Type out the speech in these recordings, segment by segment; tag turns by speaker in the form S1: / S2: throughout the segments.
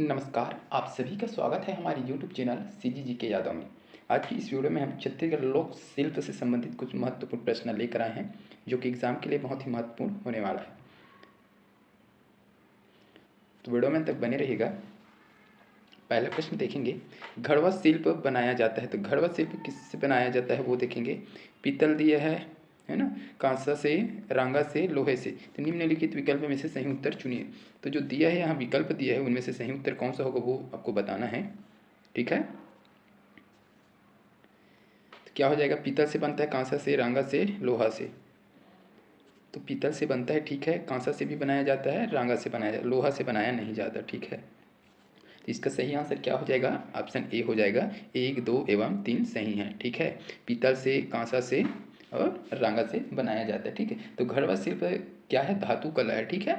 S1: नमस्कार, आप सभी का स्वागत है हमारे YouTube चैनल CGG के यादों में। आज की इस वीडियो में हम छत्तीसगढ़ लोक शिल्प से संबंधित कुछ महत्वपूर्ण प्रश्न लेकर आए हैं, जो कि एग्जाम के लिए बहुत ही महत्वपूर्ण होने वाला है। तो वीडियो में तक बने रहिएगा। पहला प्रश्न देखेंगे, घड़वा शिल्प बनाया जाता है। तो घड़वा शिल्प किससे बनाया जाता है वो देखेंगे। पीतल दिया है ना, कांसा से, रांगा से, लोहे से। तो निम्नलिखित विकल्प में से सही उत्तर चुनिए। तो जो दिया है यहाँ विकल्प दिया है उनमें से सही उत्तर कौन सा होगा वो आपको बताना है। ठीक है, तो क्या हो जाएगा, पीतल से बनता है, कांसा से, रांगा से, लोहा से। तो पीतल से बनता है, ठीक है। कांसा से भी बनाया जाता है, रांगा से बनाया जाता है, लोहा से बनाया नहीं जाता। ठीक है, तो इसका सही आंसर क्या हो जाएगा, ऑप्शन ए हो जाएगा। 1, 2 एवं 3 सही है। ठीक है, पीतल से, कांसा से और रांगा से बनाया जाता है। ठीक है, तो घड़वा शिल्प क्या है, धातु कला है। ठीक है,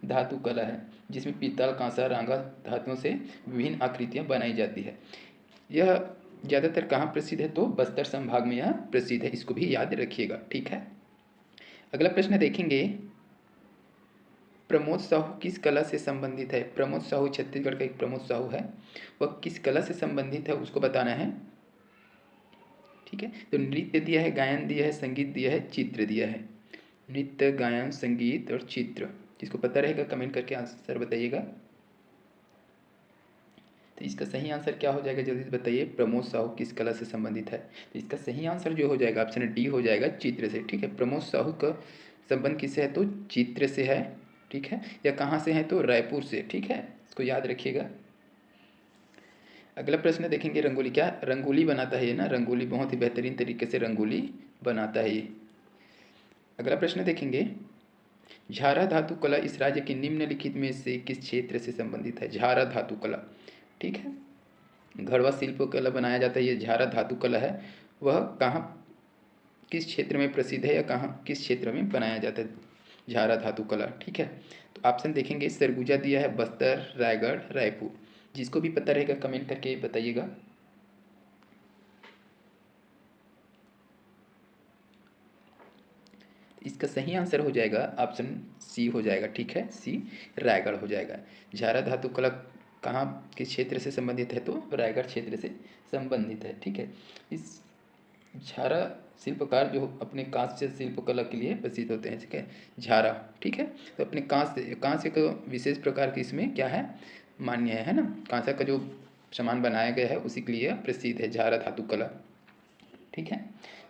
S1: धातु कला है जिसमें पीतल, कांसा, रांगा धातुओं से विभिन्न आकृतियां बनाई जाती है। यह ज़्यादातर कहाँ प्रसिद्ध है, तो बस्तर संभाग में यह प्रसिद्ध है। इसको भी याद रखिएगा। ठीक है, अगला प्रश्न देखेंगे, प्रमोद साहू किस कला से संबंधित है। प्रमोद साहू छत्तीसगढ़ का एक प्रमोद साहू है, वह किस कला से संबंधित है उसको बताना है। ठीक है, तो नृत्य दिया है, गायन दिया है, संगीत दिया है, चित्र दिया है। नृत्य, गायन, संगीत और चित्र। जिसको पता रहेगा कमेंट करके आंसर बताइएगा। तो इसका सही आंसर क्या हो जाएगा, जल्दी से बताइए। प्रमोद साहू किस कला से संबंधित है। तो इसका सही आंसर जो हो जाएगा ऑप्शन डी हो जाएगा, चित्र से। ठीक है, प्रमोद साहू का संबंध किससे है, तो चित्र से है। ठीक है, या कहाँ से है, तो रायपुर से। ठीक है, इसको याद रखिएगा। अगला प्रश्न देखेंगे, रंगोली क्या रंगोली बनाता है ये ना, रंगोली बहुत ही बेहतरीन तरीके से रंगोली बनाता है ये। अगला प्रश्न देखेंगे, झारा धातु कला इस राज्य के निम्नलिखित में से किस क्षेत्र से संबंधित है। झारा धातु कला, ठीक है, घड़वा शिल्प कला बनाया जाता है, ये झारा धातु कला है। वह कहाँ, किस क्षेत्र में प्रसिद्ध है, या कहाँ किस क्षेत्र में बनाया जाता है झारा धातु कला। ठीक है, तो ऑप्शन देखेंगे, सरगुजा दिया है, बस्तर, रायगढ़, रायपुर। जिसको भी पता रहेगा कमेंट करके बताइएगा। इसका सही आंसर हो जाएगा ऑप्शन सी हो जाएगा। ठीक है, सी, रायगढ़ हो जाएगा। झारा धातु कला कहाँ किस क्षेत्र से संबंधित है, तो रायगढ़ क्षेत्र से संबंधित है। ठीक है, इस झारा शिल्पकार जो अपने कांस्य शिल्पकला के लिए प्रसिद्ध होते हैं। ठीक है, झारा। ठीक है, तो अपने कांस्य कांस्य का विशेष प्रकार की इसमें क्या है, मान्य है ना। कांसा का जो सामान बनाया गया है उसी के लिए प्रसिद्ध है झारा धातु कला। ठीक है,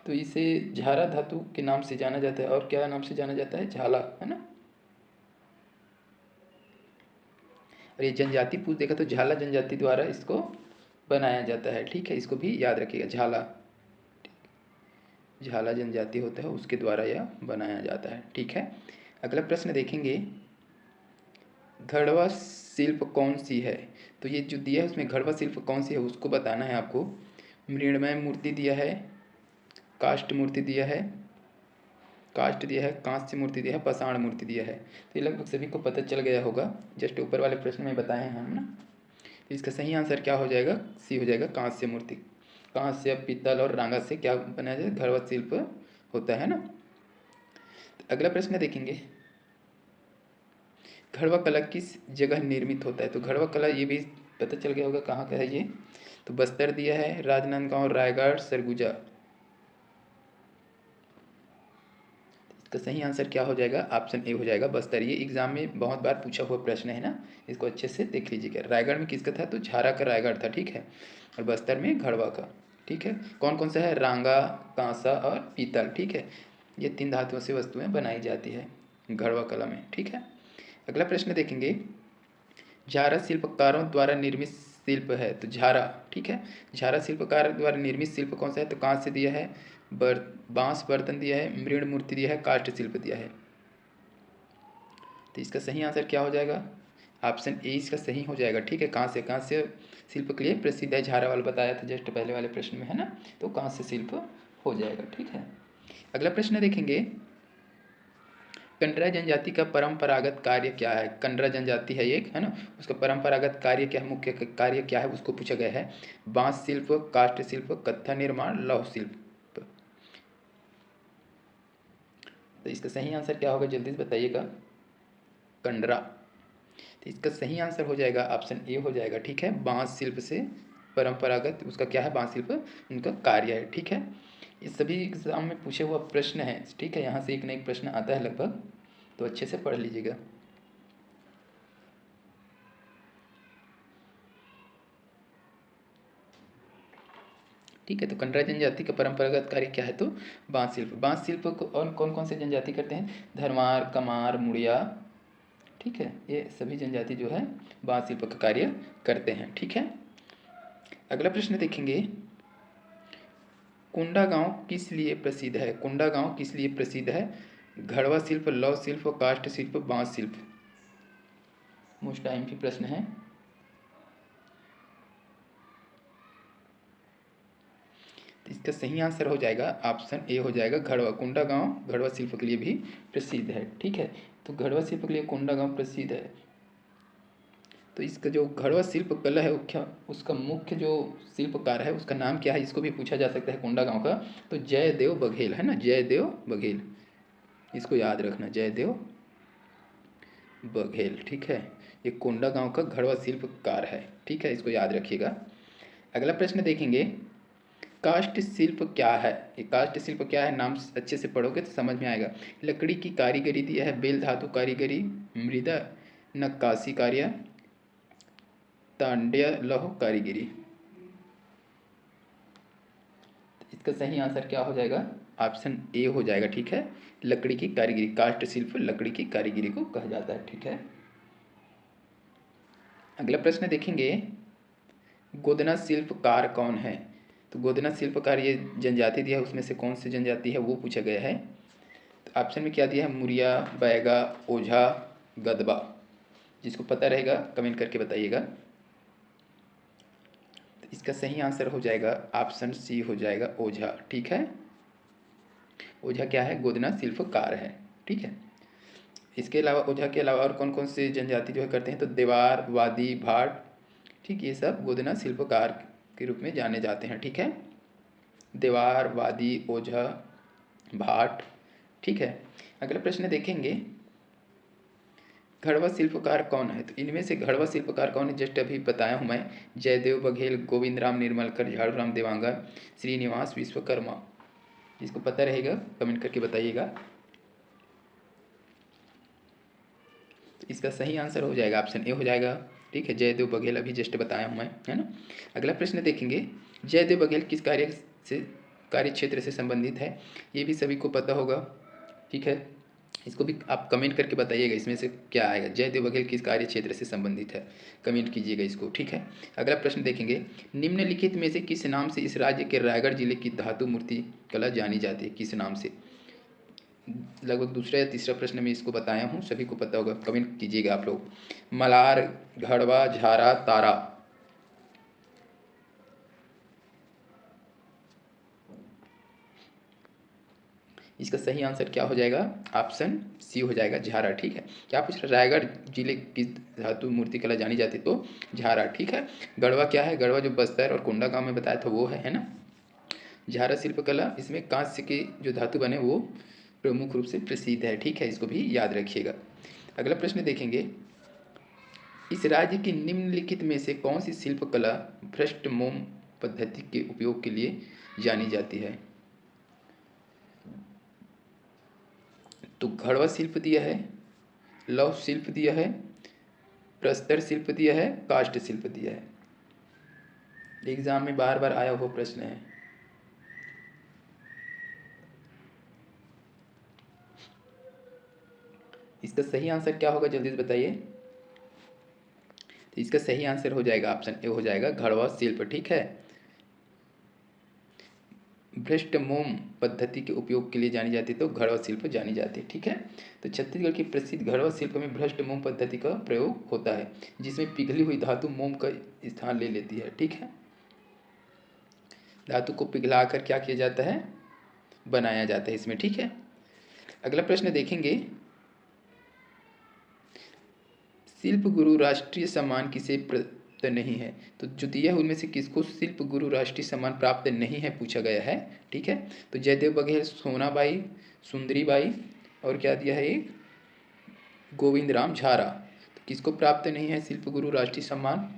S1: तो इसे झारा धातु के नाम से जाना जाता है, और क्या नाम से जाना जाता है, झाला, है ना। और ये जनजाति पूछ देखा तो झाला जनजाति द्वारा इसको बनाया जाता है। ठीक है, इसको भी याद रखिएगा, झाला, झाला जनजाति होता है उसके द्वारा यह बनाया जाता है। ठीक है, अगला प्रश्न देखेंगे, घड़वा शिल्प कौन सी है। तो ये जो दिया है उसमें घड़वा शिल्प कौन सी है उसको बताना है आपको। मृण्मय मूर्ति दिया है, काष्ठ मूर्ति दिया है, काष्ठ दिया है, कांस्य मूर्ति दिया है, पाषाण मूर्ति दिया है। तो ये लगभग सभी को पता चल गया होगा, जस्ट ऊपर वाले प्रश्न में बताए हैं हम ना। तो इसका सही आंसर क्या हो जाएगा, सी हो जाएगा, कांस्य मूर्ति। कांस्य, पीतल और रांगा से क्या बनाया जाए, घड़वा शिल्प होता है ना। तो अगला प्रश्न देखेंगे, घड़वा कला किस जगह निर्मित होता है। तो घड़वा कला ये भी पता चल गया होगा कहाँ का है ये। तो बस्तर दिया है, राजनांदगांव, रायगढ़, सरगुजा। इसका सही आंसर क्या हो जाएगा, ऑप्शन ए हो जाएगा, बस्तर। ये एग्जाम में बहुत बार पूछा हुआ प्रश्न है ना, इसको अच्छे से देख लीजिएगा। रायगढ़ में किसका था, तो झारा का रायगढ़ था। ठीक है, और बस्तर में घड़वा का। ठीक है, कौन कौन सा है, रांगा, कांसा और पीतल। ठीक है, ये 3 धातुओं से वस्तुएं बनाई जाती है घड़वा कला में। ठीक है, अगला प्रश्न देखेंगे, झारा शिल्पकारों द्वारा निर्मित शिल्प है। तो झारा, ठीक है, झारा शिल्पकार द्वारा निर्मित शिल्प कौन सा है, तो कांस्य दिया है, बांस बर्तन दिया है, मृण मूर्ति दिया है, काष्ठ शिल्प दिया है। तो इसका सही आंसर क्या हो जाएगा, ऑप्शन ए इसका सही हो जाएगा। ठीक है, कांस्य, कांस्य शिल्प के लिए प्रसिद्ध है, झारा वाला बताया था जस्ट पहले वाले प्रश्न में, है ना। तो कांस्य शिल्प हो जाएगा। ठीक है, अगला प्रश्न देखेंगे, कंडरा जनजाति का परंपरागत कार्य क्या है। कंडरा जनजाति है एक, है ना, उसका परंपरागत कार्य क्या है, मुख्य कार्य क्या है उसको पूछा गया है। बांस शिल्प, काष्ठ शिल्प, कत्था निर्माण, लौह शिल्प। तो इसका सही आंसर क्या होगा, जल्दी से बताइएगा। कंडरा। तो तो इसका सही आंसर हो जाएगा ऑप्शन ए हो जाएगा, ठीक है। बांस शिल्प से परंपरागत उसका क्या है, बांस शिल्प उनका कार्य है, ठीक है। ये सभी एग्जाम में पूछे हुआ प्रश्न है, ठीक है। यहाँ से एक न एक प्रश्न आता है लगभग, तो अच्छे से पढ़ लीजिएगा। ठीक है, तो कंडरा जनजाति का परंपरागत कार्य क्या है, तो बांस शिल्प। बांस शिल्प को और कौन कौन से जनजाति करते हैं, धरवार, कमार, मुड़िया, ठीक है। ये सभी जनजाति जो है बांस शिल्प का कार्य करते हैं, ठीक है। अगला प्रश्न देखेंगे, कुंडा गांव किस लिए प्रसिद्ध है। कुंडा गांव किस लिए प्रसिद्ध है, घड़वा शिल्प, लौह शिल्प, काष्ठ शिल्प, बांस शिल्प। मोस्ट टाइम की प्रश्न है। इसका सही आंसर हो जाएगा ऑप्शन ए हो जाएगा, घड़वा। कुंडा गांव घड़वा शिल्प के लिए भी प्रसिद्ध है, ठीक है। तो घड़वा शिल्प के लिए कुंडा गांव प्रसिद्ध है। तो इसका जो घड़वा शिल्प कला है उसका मुख्य जो शिल्पकार है उसका नाम क्या है, इसको भी पूछा जा सकता है कुंडा गांव का। तो जयदेव बघेल है ना, जयदेव बघेल, इसको याद रखना, जयदेव बघेल, ठीक है। ये कोंडा गांव का घड़वा शिल्पकार है, ठीक है, इसको याद रखिएगा। अगला प्रश्न देखेंगे, काष्ठ शिल्प क्या है। ये काष्ठ शिल्प क्या है, नाम अच्छे से पढ़ोगे तो समझ में आएगा। लकड़ी की कारीगरी दिया है, बेल धातु कारीगरी, मृदा नक्काशी कार्य, तांड्य लौह कारीगरी। इसका सही आंसर क्या हो जाएगा, ऑप्शन ए हो जाएगा, ठीक है। लकड़ी की कारीगरी, काष्ठ शिल्प लकड़ी की कारीगरी को कहा जाता है, ठीक है। अगला प्रश्न देखेंगे, गोदना शिल्पकार कौन है। तो गोदना शिल्पकार ये जनजाति दिया है, उसमें से कौन सी जनजाति है वो पूछा गया है। तो ऑप्शन में क्या दिया है, मुरिया, बैगा, ओझा, गदबा। जिसको पता रहेगा कमेंट करके बताइएगा। तो इसका सही आंसर हो जाएगा ऑप्शन सी हो जाएगा, ओझा, ठीक है। ओझा क्या है, गोदना शिल्पकार है, ठीक है। इसके अलावा ओझा के अलावा और कौन कौन से जनजाति जो है करते हैं, तो देवार, वादी, भाट, ठीक, ये सब गोदना शिल्पकार के रूप में जाने जाते हैं, ठीक है। देवार, वादी, ओझा, भाट, ठीक है। अगला प्रश्न देखेंगे, घड़वा शिल्पकार कौन है। तो इनमें से घड़वा शिल्पकार कौन है, जस्ट अभी बताया हूँ मैं, जयदेव बघेल, गोविंद राम निर्मलकर, झाड़ूराम देवांगन, श्रीनिवास विश्वकर्मा। जिसको पता रहेगा कमेंट करके बताइएगा। तो इसका सही आंसर हो जाएगा ऑप्शन ए हो जाएगा, ठीक है। जयदेव बघेल अभी जस्ट बताया हूँ मैं, है ना। अगला प्रश्न देखेंगे, जयदेव बघेल किस कार्य क्षेत्र से संबंधित है। ये भी सभी को पता होगा, ठीक है। इसको भी आप कमेंट करके बताइएगा इसमें से क्या आएगा, जयदेव बघेल किस कार्य क्षेत्र से संबंधित है, कमेंट कीजिएगा इसको, ठीक है। अगला प्रश्न देखेंगे, निम्नलिखित में से किस नाम से इस राज्य के रायगढ़ जिले की धातु मूर्ति कला जानी जाती है, किस नाम से। लगभग दूसरा या तीसरा प्रश्न में इसको बताया हूँ, सभी को पता होगा, कमेंट कीजिएगा आप लोग। मलार, घड़वा, झारा, तारा। इसका सही आंसर क्या हो जाएगा, ऑप्शन सी हो जाएगा, झारा, ठीक है। क्या पूछ रहा, रायगढ़ जिले की धातु मूर्ति कला जानी जाती, तो झारा, ठीक है। गढ़वा क्या है, गढ़वा जो बस्तर और कोंडा गांव में बताया था वो है ना। झारा शिल्पकला, इसमें कांस्य के जो धातु बने वो प्रमुख रूप से प्रसिद्ध है, ठीक है, इसको भी याद रखिएगा। अगला प्रश्न देखेंगे, इस राज्य की निम्नलिखित में से कौन सी शिल्पकला भ्रष्ट मोम पद्धति के उपयोग के लिए जानी जाती है। तो घड़वा शिल्प दिया है, लौह शिल्प दिया है, प्रस्तर शिल्प दिया है, काष्ठ शिल्प दिया है। एग्जाम में बार बार आया हुआ प्रश्न है। इसका सही आंसर क्या होगा, जल्दी से बताइए। तो इसका सही आंसर हो जाएगा ऑप्शन ए हो जाएगा, घड़वा शिल्प, ठीक है। भ्रष्ट मोम पद्धति के उपयोग के लिए जानी जाती है, तो घड़वा शिल्प जानी जाती है, ठीक है। तो छत्तीसगढ़ की प्रसिद्ध घड़वा शिल्प में भ्रष्ट मोम पद्धति का प्रयोग होता है, जिसमें पिघली हुई धातु मोम का स्थान ले लेती है, ठीक है। धातु को पिघलाकर क्या किया जाता है, बनाया जाता है इसमें, ठीक है। अगला प्रश्न देखेंगे, शिल्प गुरु राष्ट्रीय सम्मान किसे प्राप्त नहीं है। तो जो दिया है उनमें से किसको शिल्प गुरु राष्ट्रीय सम्मान प्राप्त नहीं है पूछा गया है, ठीक है। तो जयदेव बघेल, सोनाबाई, सुंदरीबाई और क्या दिया है एक गोविंद राम झारा। तो किसको प्राप्त नहीं है शिल्प गुरु राष्ट्रीय सम्मान?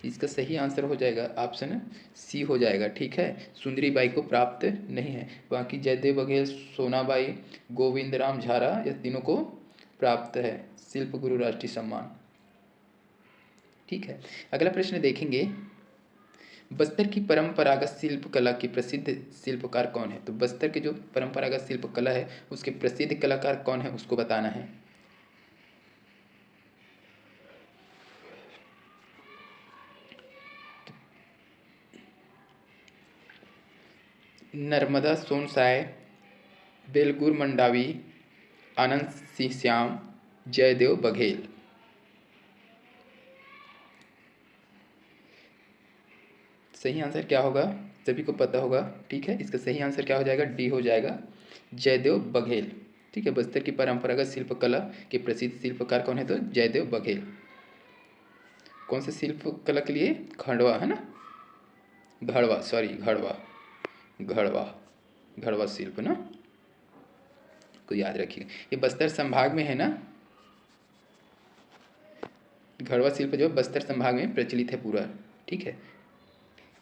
S1: इसका सही आंसर हो जाएगा ऑप्शन सी हो जाएगा, ठीक है। सुंदरी बाई को प्राप्त नहीं है। बाकी जयदेव बघेल, सोनाबाई, गोविंद राम झारा, यह तीनों को प्राप्त है शिल्प गुरु राष्ट्रीय सम्मान, ठीक है। अगला प्रश्न देखेंगे, बस्तर की परंपरागत शिल्प कला की प्रसिद्ध शिल्पकार कौन है? तो बस्तर के जो परंपरागत शिल्प कला है उसके प्रसिद्ध कलाकार कौन है उसको बताना है। नर्मदा सोनसाय, बेलगुर मंडावी, आनंद सिंह श्याम, जयदेव बघेल। सही आंसर क्या होगा सभी को पता होगा, ठीक है। इसका सही आंसर क्या हो जाएगा? डी हो जाएगा, जयदेव बघेल, ठीक है। बस्तर की परंपरागत शिल्पकला के प्रसिद्ध शिल्पकार कौन है? तो जयदेव बघेल। कौन से शिल्पकला के लिए? खंडवा, है ना, घड़वा, सॉरी घड़वा, घड़वा, घड़वा शिल्प ना, को याद रखिए। ये बस्तर संभाग में है ना, घड़वा शिल्प जो बस्तर संभाग में प्रचलित है पूरा, ठीक है।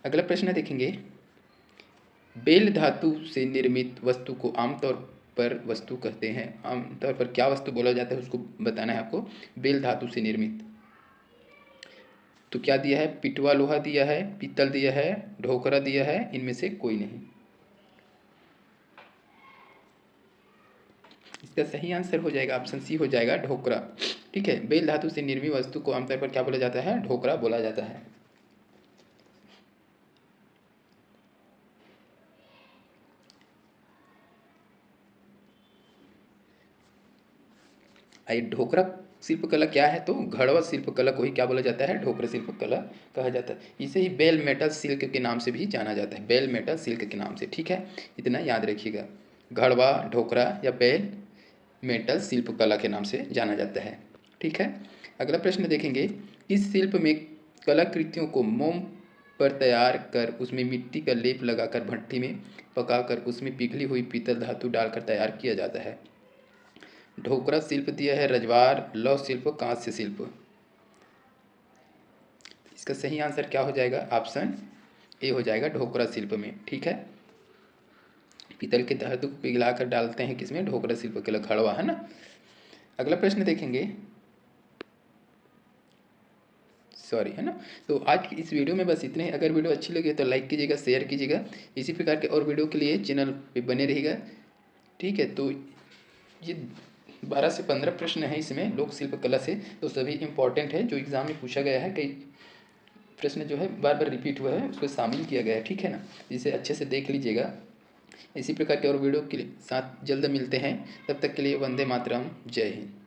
S1: अगला प्रश्न देखेंगे, बेल धातु से निर्मित वस्तु को आमतौर पर वस्तु कहते हैं, आमतौर पर क्या वस्तु बोला जाता है उसको बताना है आपको। बेल धातु से निर्मित तो क्या दिया है? पिटवा लोहा दिया है, पीतल दिया है, ढोकरा दिया है, इनमें से कोई नहीं। इसका सही आंसर हो जाएगा ऑप्शन सी हो जाएगा, ढोकरा, ठीक है। बेल धातु से निर्मित वस्तु को आमतौर पर क्या बोला जाता है? ढोकरा बोला जाता है। आइए, ढोकरा शिल्पकला क्या है? तो घड़वा शिल्पकला को ही क्या बोला जाता है? ढोकरा शिल्पकला कहा जाता है। इसे ही बेल मेटल सिल्क के नाम से भी जाना जाता है, बेल मेटल सिल्क के नाम से, ठीक है। इतना याद रखिएगा, घड़वा, ढोकरा या बेल मेटल शिल्पकला के नाम से जाना जाता है, ठीक है। अगला प्रश्न देखेंगे, इस शिल्प में कलाकृतियों को मोम पर तैयार कर उसमें मिट्टी का लेप लगाकर भट्टी में पकाकर उसमें पिघली हुई पीतल धातु डालकर तैयार किया जाता है। ढोकरा शिल्प दिया है रजवार, लौह शिल्प, कांस्य शिल्प। इसका सही आंसर क्या हो जाएगा? ऑप्शन ए हो जाएगा, ढोकरा शिल्प में, ठीक है। पीतल के धातु को पिघला कर डालते हैं किसमें? ढोकरा शिल्प के लिए, खड़वा, है ना। अगला प्रश्न देखेंगे, सॉरी, है ना। तो आज की इस वीडियो में बस इतने ही। अगर वीडियो अच्छी लगे तो लाइक कीजिएगा, शेयर कीजिएगा। इसी प्रकार के और वीडियो के लिए चैनल पे बने रहिएगा, ठीक है। तो ये 12 से 15 प्रश्न हैं इसमें लोक शिल्प कला से, तो सभी इम्पॉर्टेंट है जो एग्ज़ाम में पूछा गया है। कई प्रश्न जो है बार बार रिपीट हुआ है उसको शामिल किया गया है, ठीक है ना। इसे अच्छे से देख लीजिएगा। इसी प्रकार के और वीडियो के साथ जल्द मिलते हैं, तब तक के लिए वंदे मातरम, जय हिंद।